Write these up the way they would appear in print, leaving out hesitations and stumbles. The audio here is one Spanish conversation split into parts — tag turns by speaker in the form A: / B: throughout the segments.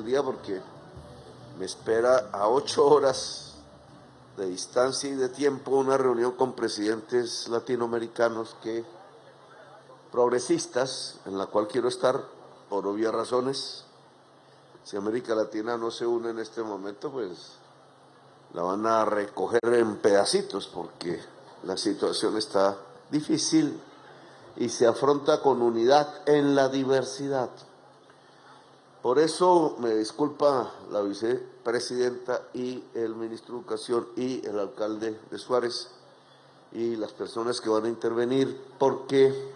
A: día porque me espera a 8 horas de distancia y de tiempo una reunión con presidentes latinoamericanos progresistas, en la cual quiero estar por obvias razones. Si América Latina no se une en este momento, pues la van a recoger en pedacitos porque la situación está difícil y se afronta con unidad en la diversidad. Por eso me disculpa la vicepresidenta y el ministro de Educación y el alcalde de Suárez y las personas que van a intervenir, porque,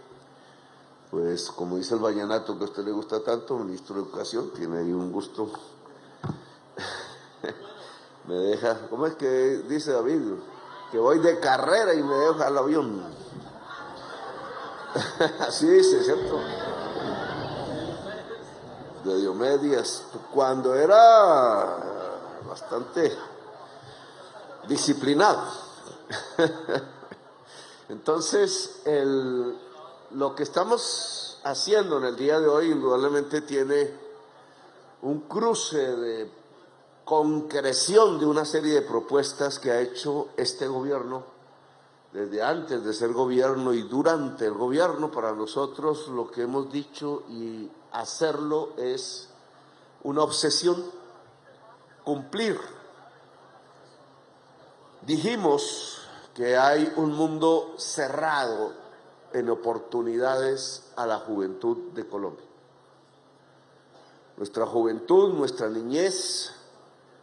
A: pues, como dice el vallenato que a usted le gusta tanto, ministro de Educación, tiene ahí un gusto. Me deja, ¿cómo es que dice David? Que voy de carrera y me deja el avión. Así dice, ¿cierto? De Diomedes, cuando era bastante disciplinado. Entonces, lo que estamos haciendo en el día de hoy indudablemente tiene un cruce de concreción de una serie de propuestas que ha hecho este gobierno desde antes de ser gobierno y durante el gobierno. Para nosotros lo que hemos dicho y hacerlo es una obsesión, cumplir. Dijimos que hay un mundo cerrado en oportunidades a la juventud de Colombia. Nuestra juventud, nuestra niñez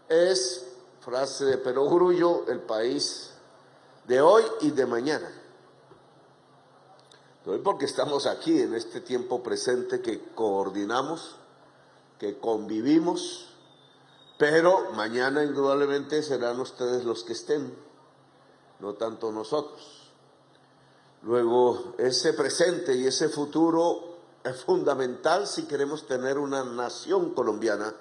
A: es, frase de Perogrullo, el país de hoy y de mañana. De hoy porque estamos aquí en este tiempo presente que coordinamos, que convivimos, pero mañana indudablemente serán ustedes los que estén, no tanto nosotros. Luego, ese presente y ese futuro es fundamental si queremos tener una nación colombiana.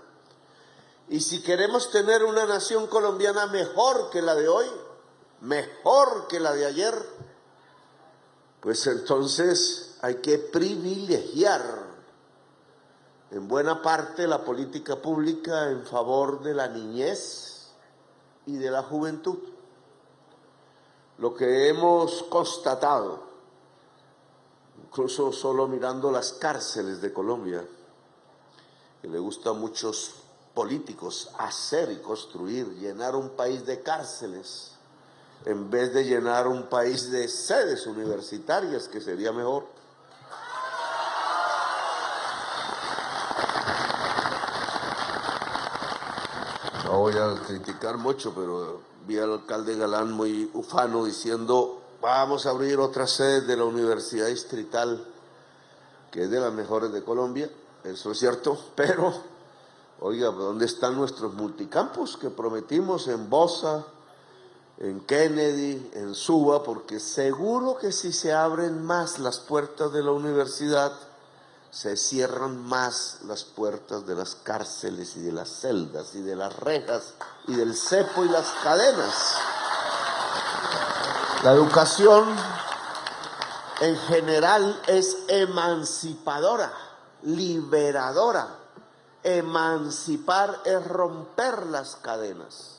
A: Y si queremos tener una nación colombiana mejor que la de hoy, mejor que la de ayer, pues entonces hay que privilegiar en buena parte la política pública en favor de la niñez y de la juventud. Lo que hemos constatado, incluso solo mirando las cárceles de Colombia, que le gusta a muchos políticos hacer y construir, llenar un país de cárceles, en vez de llenar un país de sedes universitarias, que sería mejor. No voy a criticar mucho, pero vi al alcalde Galán muy ufano diciendo: vamos a abrir otra sede de la Universidad Distrital, que es de las mejores de Colombia. Eso es cierto, pero, oiga, ¿dónde están nuestros multicampus que prometimos en Bosa, en Kennedy, en Suba? Porque seguro que si se abren más las puertas de la universidad, se cierran más las puertas de las cárceles y de las celdas y de las rejas y del cepo y las cadenas. La educación en general es emancipadora, liberadora. Emancipar es romper las cadenas.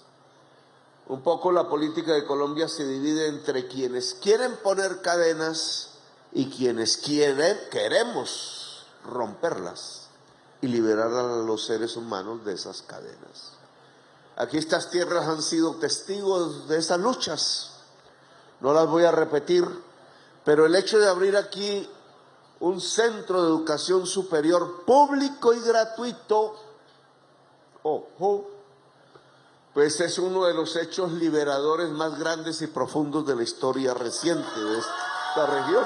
A: Un poco la política de Colombia se divide entre quienes quieren poner cadenas y quienes queremos romperlas y liberar a los seres humanos de esas cadenas. Aquí estas tierras han sido testigos de esas luchas. No las voy a repetir, pero el hecho de abrir aquí un centro de educación superior público y gratuito, pues es uno de los hechos liberadores más grandes y profundos de la historia reciente de esta región.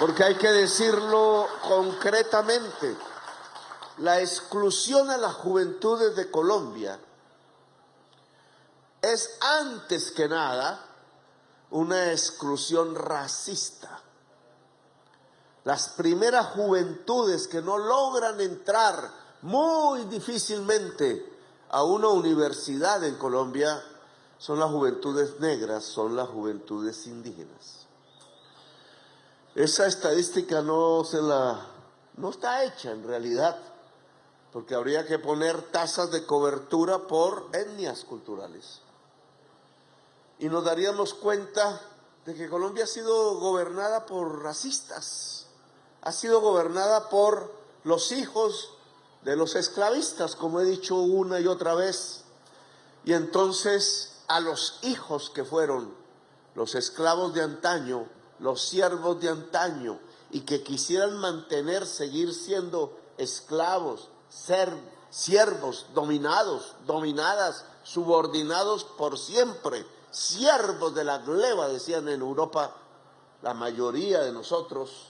A: Porque hay que decirlo concretamente, la exclusión a las juventudes de Colombia es antes que nada una exclusión racista. Las primeras juventudes que no logran entrar muy difícilmente a una universidad en Colombia son las juventudes negras, son las juventudes indígenas. Esa estadística no está hecha en realidad, porque habría que poner tasas de cobertura por etnias culturales. Y nos daríamos cuenta de que Colombia ha sido gobernada por racistas, ha sido gobernada por los hijos de los esclavistas, como he dicho una y otra vez. Y entonces a los hijos que fueron los esclavos de antaño, los siervos de antaño, y que quisieran seguir siendo esclavos, siervos, dominados, dominadas, subordinados por siempre, siervos de la gleba, decían en Europa la mayoría de nosotros,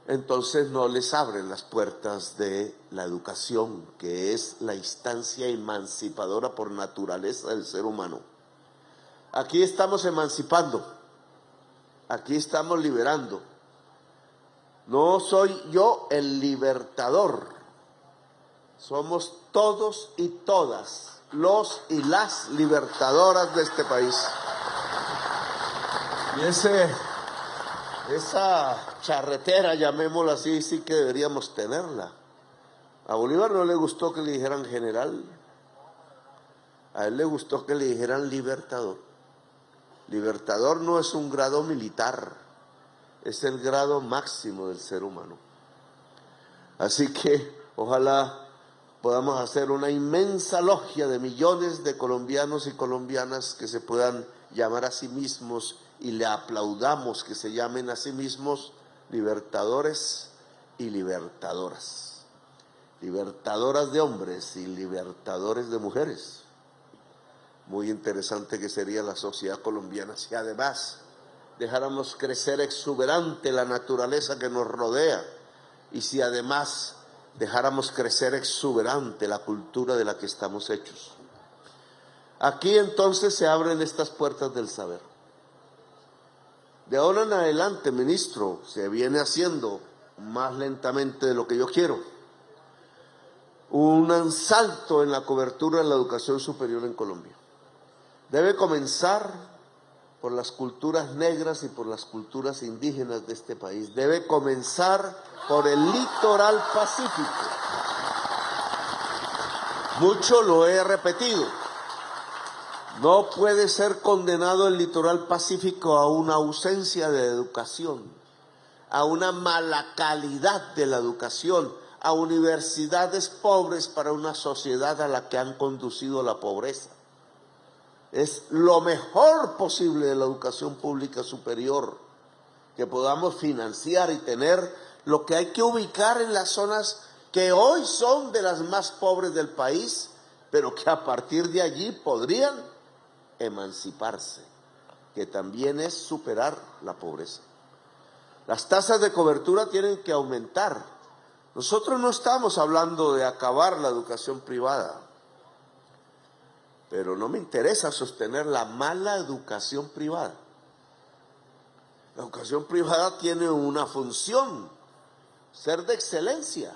A: entonces no les abren las puertas de la educación, que es la instancia emancipadora por naturaleza del ser humano. Aquí estamos emancipando, aquí estamos liberando. No soy yo el libertador, somos todos y todas los y las libertadoras de este país. Y esa charretera, llamémosla así, sí que deberíamos tenerla. A Bolívar no le gustó que le dijeran general, a él le gustó que le dijeran libertador. Libertador no es un grado militar, es el grado máximo del ser humano. Así que ojalá podamos hacer una inmensa logia de millones de colombianos y colombianas que se puedan llamar a sí mismos, y le aplaudamos que se llamen a sí mismos libertadores y libertadoras. Libertadoras de hombres y libertadores de mujeres. Muy interesante que sería la sociedad colombiana si además dejáramos crecer exuberante la naturaleza que nos rodea, y si además dejáramos crecer exuberante la cultura de la que estamos hechos. Aquí entonces se abren estas puertas del saber. De ahora en adelante, ministro, se viene haciendo más lentamente de lo que yo quiero un salto en la cobertura de la educación superior en Colombia. Debe comenzar por las culturas negras y por las culturas indígenas de este país. Debe comenzar por el litoral pacífico. Mucho lo he repetido. No puede ser condenado el litoral pacífico a una ausencia de educación, a una mala calidad de la educación, a universidades pobres para una sociedad a la que han conducido la pobreza. Es lo mejor posible de la educación pública superior, que podamos financiar y tener lo que hay que ubicar en las zonas que hoy son de las más pobres del país, pero que a partir de allí podrían emanciparse, que también es superar la pobreza. Las tasas de cobertura tienen que aumentar. Nosotros no estamos hablando de acabar la educación privada, pero no me interesa sostener la mala educación privada. La educación privada tiene una función, ser de excelencia.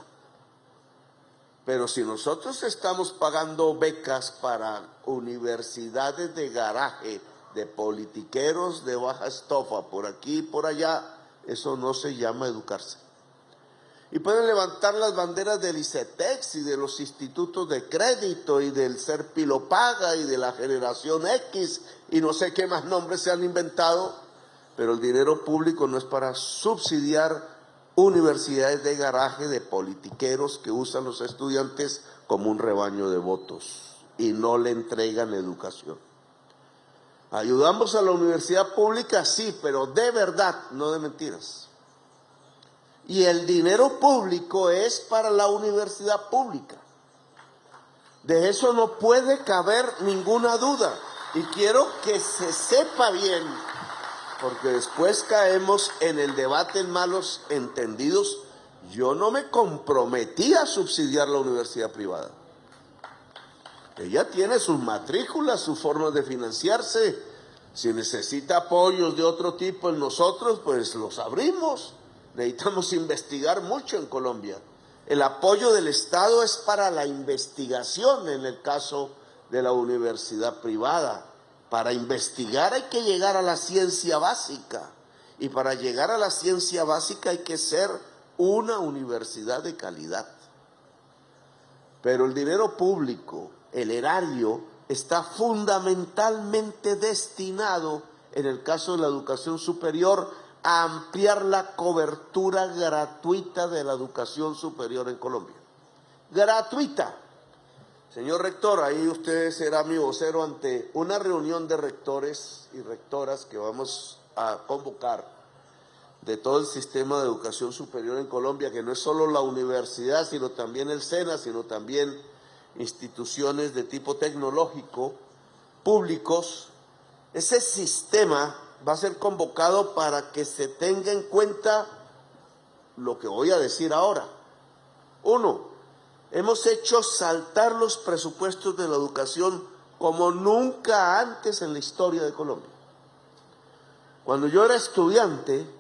A: Pero si nosotros estamos pagando becas para universidades de garaje, de politiqueros de baja estofa, por aquí y por allá, eso no se llama educarse. Y pueden levantar las banderas del ICETEX y de los institutos de crédito y del Serpilopaga y de la generación X y no sé qué más nombres se han inventado, pero el dinero público no es para subsidiar universidades de garaje de politiqueros que usan los estudiantes como un rebaño de votos y no le entregan educación. Ayudamos a la universidad pública, sí, pero de verdad, no de mentiras. Y el dinero público es para la universidad pública. De eso no puede caber ninguna duda. Y quiero que se sepa bien, porque después caemos en el debate en malos entendidos. Yo no me comprometí a subsidiar la universidad privada. Ella tiene sus matrículas, sus formas de financiarse. Si necesita apoyos de otro tipo en nosotros, pues los abrimos. Necesitamos investigar mucho en Colombia. El apoyo del Estado es para la investigación en el caso de la universidad privada. Para investigar hay que llegar a la ciencia básica. Y para llegar a la ciencia básica hay que ser una universidad de calidad. Pero el dinero público, el erario, está fundamentalmente destinado, en el caso de la educación superior, a ampliar la cobertura gratuita de la educación superior en Colombia. Gratuita. Señor rector, ahí usted será mi vocero ante una reunión de rectores y rectoras que vamos a convocar de todo el sistema de educación superior en Colombia, que no es solo la universidad, sino también el SENA, sino también instituciones de tipo tecnológico, públicos. Ese sistema va a ser convocado para que se tenga en cuenta lo que voy a decir ahora. Uno, hemos hecho saltar los presupuestos de la educación como nunca antes en la historia de Colombia. Cuando yo era estudiante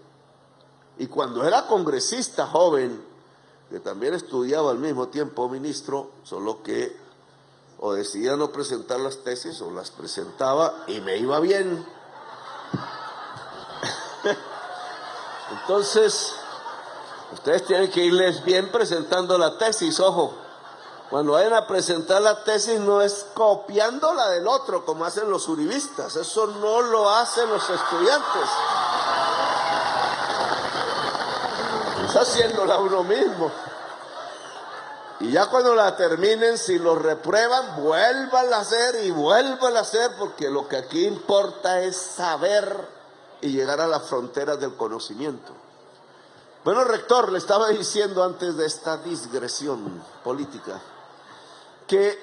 A: y cuando era congresista joven, que también estudiaba al mismo tiempo, ministro, solo que o decidía no presentar las tesis o las presentaba y me iba bien. Entonces, ustedes tienen que irles bien presentando la tesis, ojo. Cuando vayan a presentar la tesis no es copiándola del otro como hacen los uribistas, eso no lo hacen los estudiantes. Es haciéndola uno mismo. Y ya cuando la terminen, si lo reprueban, vuélvanla a hacer y vuélvanla a hacer, porque lo que aquí importa es saber y llegar a las fronteras del conocimiento. Bueno, rector, le estaba diciendo antes de esta digresión política que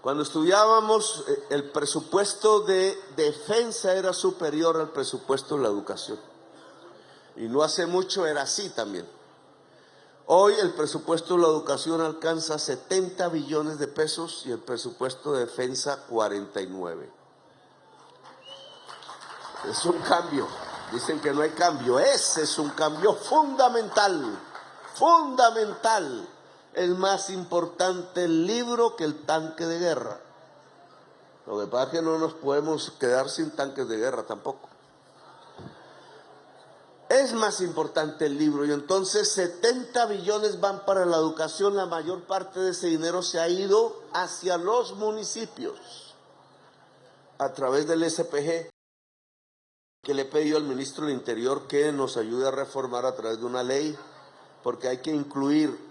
A: cuando estudiábamos el presupuesto de defensa era superior al presupuesto de la educación. Y no hace mucho era así también. Hoy el presupuesto de la educación alcanza 70 billones de pesos y el presupuesto de defensa 49. Es un cambio. Dicen que no hay cambio. Ese es un cambio fundamental. Fundamental. Es más importante el libro que el tanque de guerra. Lo que pasa es que no nos podemos quedar sin tanques de guerra tampoco. Es más importante el libro y entonces 70 billones van para la educación. La mayor parte de ese dinero se ha ido hacia los municipios a través del SPG, que le he pedido al ministro del Interior que nos ayude a reformar a través de una ley, porque hay que incluir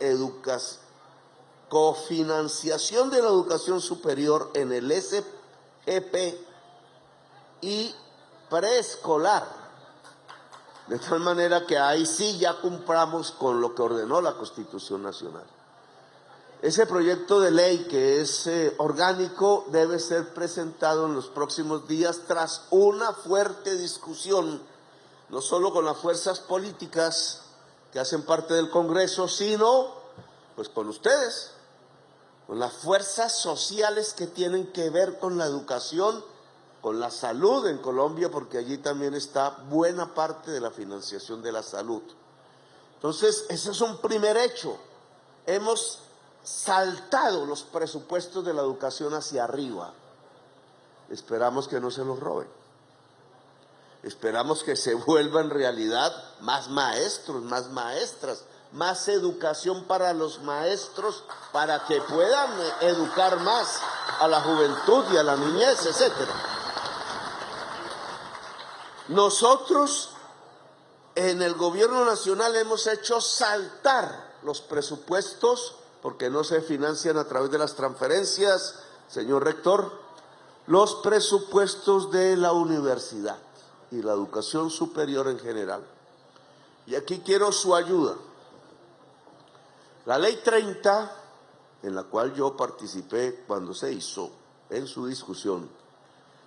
A: cofinanciación de la educación superior en el SGP y preescolar. De tal manera que ahí sí ya cumplamos con lo que ordenó la Constitución Nacional. Ese proyecto de ley, que es orgánico, debe ser presentado en los próximos días tras una fuerte discusión, no solo con las fuerzas políticas que hacen parte del Congreso, sino pues con ustedes, con las fuerzas sociales que tienen que ver con la educación, con la salud en Colombia, porque allí también está buena parte de la financiación de la salud. Entonces, ese es un primer hecho. Hemos saltado los presupuestos de la educación hacia arriba. Esperamos que no se los roben. Esperamos que se vuelva en realidad más maestros, más maestras, más educación para los maestros, para que puedan educar más a la juventud y a la niñez, etcétera. Nosotros en el gobierno nacional hemos hecho saltar los presupuestos, porque no se financian a través de las transferencias, señor rector, los presupuestos de la universidad y la educación superior en general. Y aquí quiero su ayuda. La ley 30, en la cual yo participé cuando se hizo en su discusión,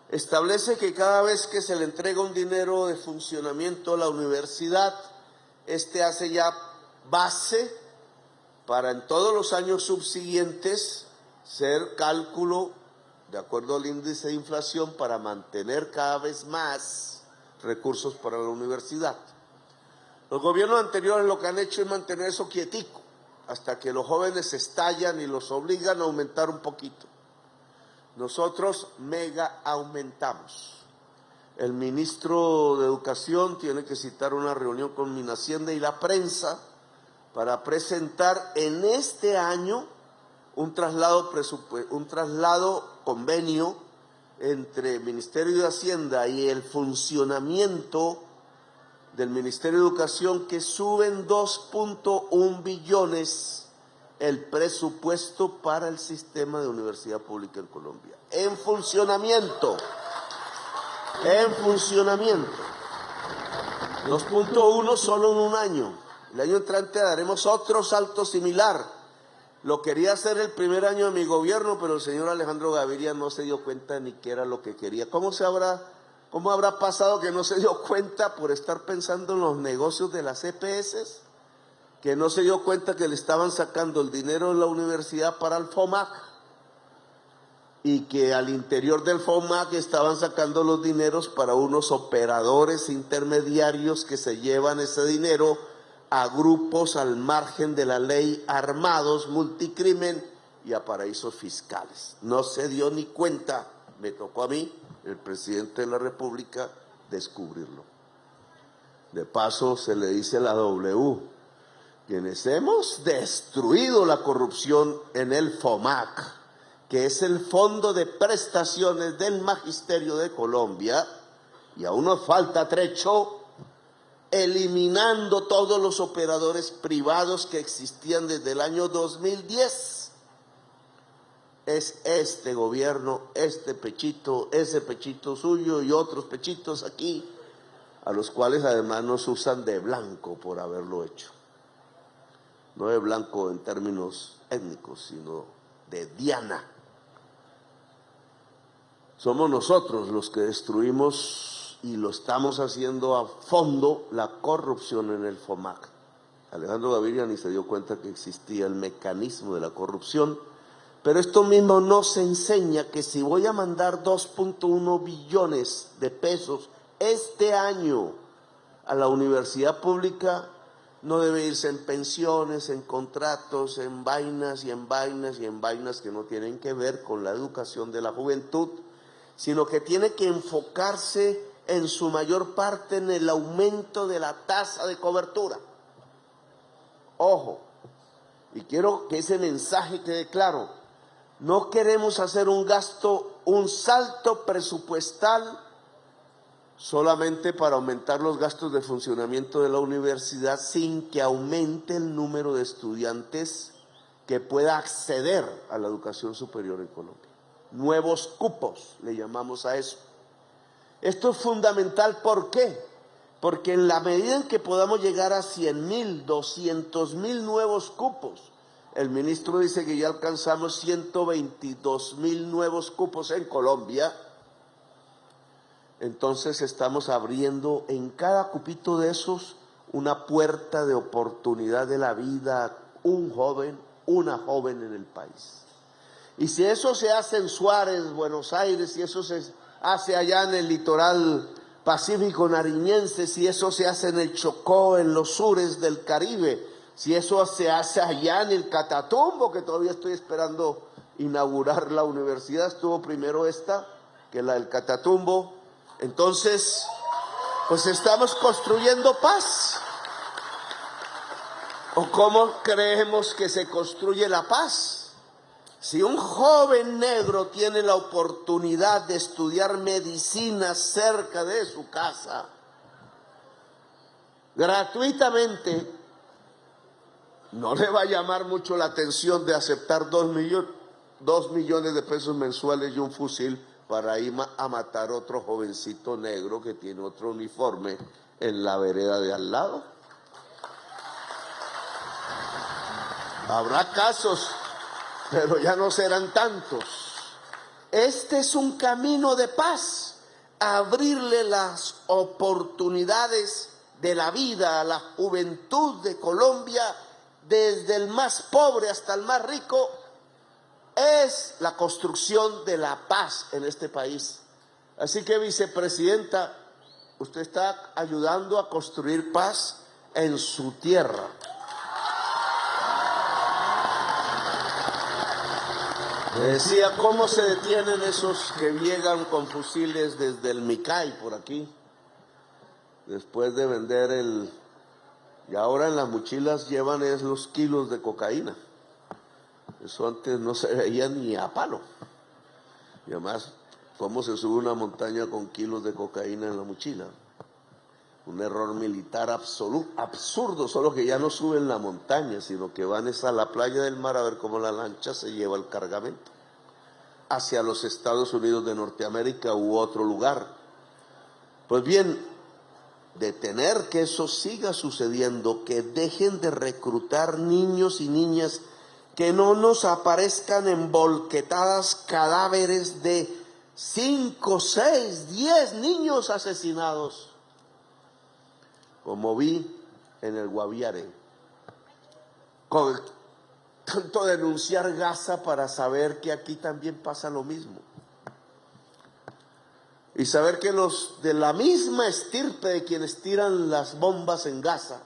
A: establece que cada vez que se le entrega un dinero de funcionamiento a la universidad, hace ya base para en todos los años subsiguientes ser cálculo de acuerdo al índice de inflación para mantener cada vez más recursos para la universidad. Los gobiernos anteriores lo que han hecho es mantener eso quietico, hasta que los jóvenes estallan y los obligan a aumentar un poquito. Nosotros mega aumentamos. El ministro de Educación tiene que citar una reunión con Minhacienda y la prensa para presentar en este año un traslado convenio entre el Ministerio de Hacienda y el funcionamiento del Ministerio de Educación, que suben 2.1 billones el presupuesto para el sistema de universidad pública en Colombia. En funcionamiento. 2.1 solo en un año. El año entrante daremos otro salto similar. Lo quería hacer el primer año de mi gobierno, pero el señor Alejandro Gaviria no se dio cuenta ni qué era lo que quería. ¿Cómo habrá pasado que no se dio cuenta por estar pensando en los negocios de las EPS? Que no se dio cuenta que le estaban sacando el dinero de la universidad para el FOMAC y que al interior del FOMAC estaban sacando los dineros para unos operadores intermediarios que se llevan ese dinero a grupos al margen de la ley, armados, multicrimen y a paraísos fiscales. No se dio ni cuenta, me tocó a mí, el presidente de la República, descubrirlo. De paso se le dice a la W, quienes hemos destruido la corrupción en el FOMAC, que es el Fondo de Prestaciones del Magisterio de Colombia, y aún nos falta trecho, eliminando todos los operadores privados que existían desde el año 2010. Es este gobierno, este pechito, ese pechito suyo y otros pechitos aquí, a los cuales además nos usan de blanco por haberlo hecho. No de blanco en términos étnicos, sino de diana. Somos nosotros los que destruimos, y lo estamos haciendo a fondo, la corrupción en el FOMAC. Alejandro Gaviria ni se dio cuenta que existía el mecanismo de la corrupción, pero esto mismo nos enseña que si voy a mandar 2.1 billones de pesos este año a la universidad pública, no debe irse en pensiones, en contratos, en vainas y en vainas y en vainas que no tienen que ver con la educación de la juventud, sino que tiene que enfocarse en su mayor parte en el aumento de la tasa de cobertura. Ojo, y quiero que ese mensaje quede claro, no queremos hacer un salto presupuestal solamente para aumentar los gastos de funcionamiento de la universidad sin que aumente el número de estudiantes que pueda acceder a la educación superior en Colombia. Nuevos cupos, le llamamos a eso. Esto es fundamental, ¿por qué? Porque en la medida en que podamos llegar a 100.000, 200.000 nuevos cupos, el ministro dice que ya alcanzamos 122.000 nuevos cupos en Colombia, entonces estamos abriendo en cada cupito de esos una puerta de oportunidad de la vida, un joven, una joven en el país. Y si eso se hace en Suárez, Buenos Aires, si eso se hace allá en el litoral pacífico nariñense, si eso se hace en el Chocó, en los sures del Caribe, si eso se hace allá en el Catatumbo, que todavía estoy esperando inaugurar la universidad, estuvo primero esta que la del Catatumbo, entonces pues estamos construyendo paz. ¿O cómo creemos que se construye la paz? Si un joven negro tiene la oportunidad de estudiar medicina cerca de su casa, gratuitamente, no le va a llamar mucho la atención de aceptar 2 millones de pesos mensuales y un fusil para ir a matar a otro jovencito negro que tiene otro uniforme en la vereda de al lado. Habrá casos, pero ya no serán tantos. Este es un camino de paz, abrirle las oportunidades de la vida a la juventud de Colombia, desde el más pobre hasta el más rico, es la construcción de la paz en este país. Así que, vicepresidenta, usted está ayudando a construir paz en su tierra. Decía, ¿cómo se detienen esos que llegan con fusiles desde el Micay por aquí? Después de vender Y ahora en las mochilas llevan los kilos de cocaína. Eso antes no se veía ni a palo. Y además, ¿cómo se sube una montaña con kilos de cocaína en la mochila? Un error militar absurdo, solo que ya no suben la montaña, sino que van a la playa del mar a ver cómo la lancha se lleva el cargamento hacia los Estados Unidos de Norteamérica u otro lugar. Pues bien, detener que eso siga sucediendo, que dejen de reclutar niños y niñas, que no nos aparezcan envolquetadas cadáveres de 5, 6, 10 niños asesinados, como vi en el Guaviare. Con tanto denunciar Gaza para saber que aquí también pasa lo mismo. Y saber que los de la misma estirpe de quienes tiran las bombas en Gaza,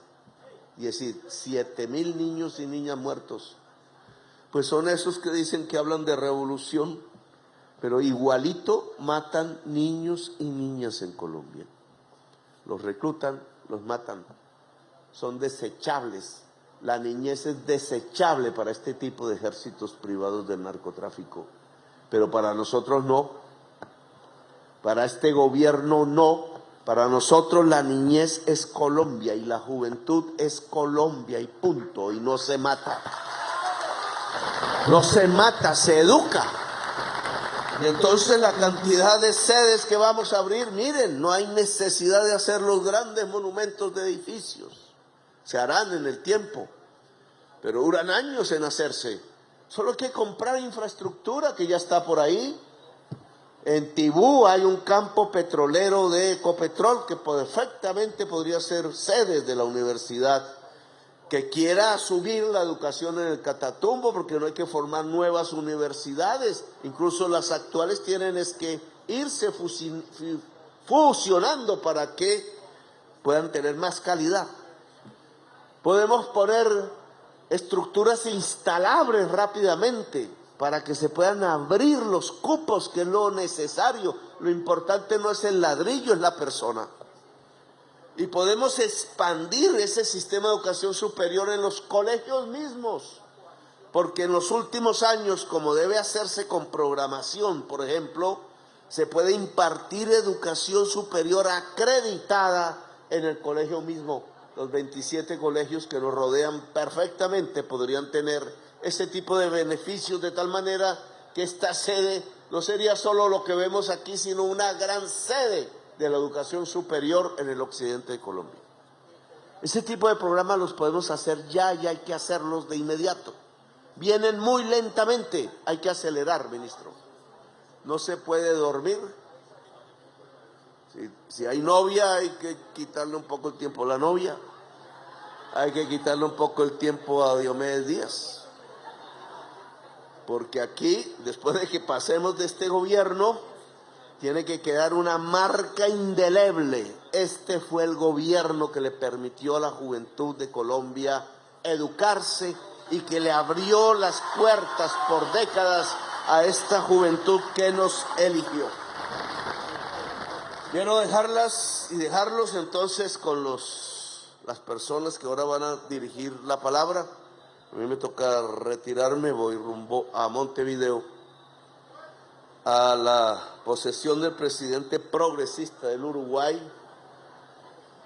A: y decir, 7,000 niños y niñas muertos, pues son esos que dicen que hablan de revolución, pero igualito matan niños y niñas en Colombia. Los reclutan, los matan, son desechables. La niñez es desechable para este tipo de ejércitos privados del narcotráfico, pero para nosotros no, para este gobierno no. Para nosotros la niñez es Colombia y la juventud es Colombia y punto, y no se mata. No se mata, se educa. Y entonces la cantidad de sedes que vamos a abrir, miren, no hay necesidad de hacer los grandes monumentos de edificios. Se harán en el tiempo, pero duran años en hacerse. Solo hay que comprar infraestructura que ya está por ahí. En Tibú hay un campo petrolero de Ecopetrol que perfectamente podría ser sede de la universidad, que quiera subir la educación en el Catatumbo, porque no hay que formar nuevas universidades. Incluso las actuales tienen que irse fusionando para que puedan tener más calidad. Podemos poner estructuras instalables rápidamente para que se puedan abrir los cupos, que es lo necesario. Lo importante no es el ladrillo, es la persona. Y podemos expandir ese sistema de educación superior en los colegios mismos, porque en los últimos años, como debe hacerse con programación, por ejemplo, se puede impartir educación superior acreditada en el colegio mismo. Los 27 colegios que nos rodean perfectamente podrían tener ese tipo de beneficios, de tal manera que esta sede no sería solo lo que vemos aquí, sino una gran sede de la educación superior en el occidente de Colombia. Ese tipo de programas los podemos hacer ya y hay que hacerlos de inmediato. Vienen muy lentamente, hay que acelerar, ministro. No se puede dormir. Si hay novia, hay que quitarle un poco el tiempo a la novia. Hay que quitarle un poco el tiempo a Diomedes Díaz. Porque aquí, después de que pasemos de este gobierno, tiene que quedar una marca indeleble. Este fue el gobierno que le permitió a la juventud de Colombia educarse y que le abrió las puertas por décadas a esta juventud que nos eligió. Quiero dejarlos entonces con las personas que ahora van a dirigir la palabra. A mí me toca retirarme, voy rumbo a Montevideo, a la posesión del presidente progresista del Uruguay,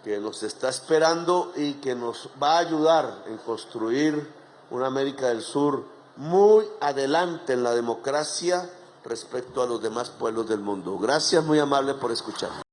A: que nos está esperando y que nos va a ayudar en construir una América del Sur muy adelante en la democracia respecto a los demás pueblos del mundo. Gracias, muy amable por escuchar.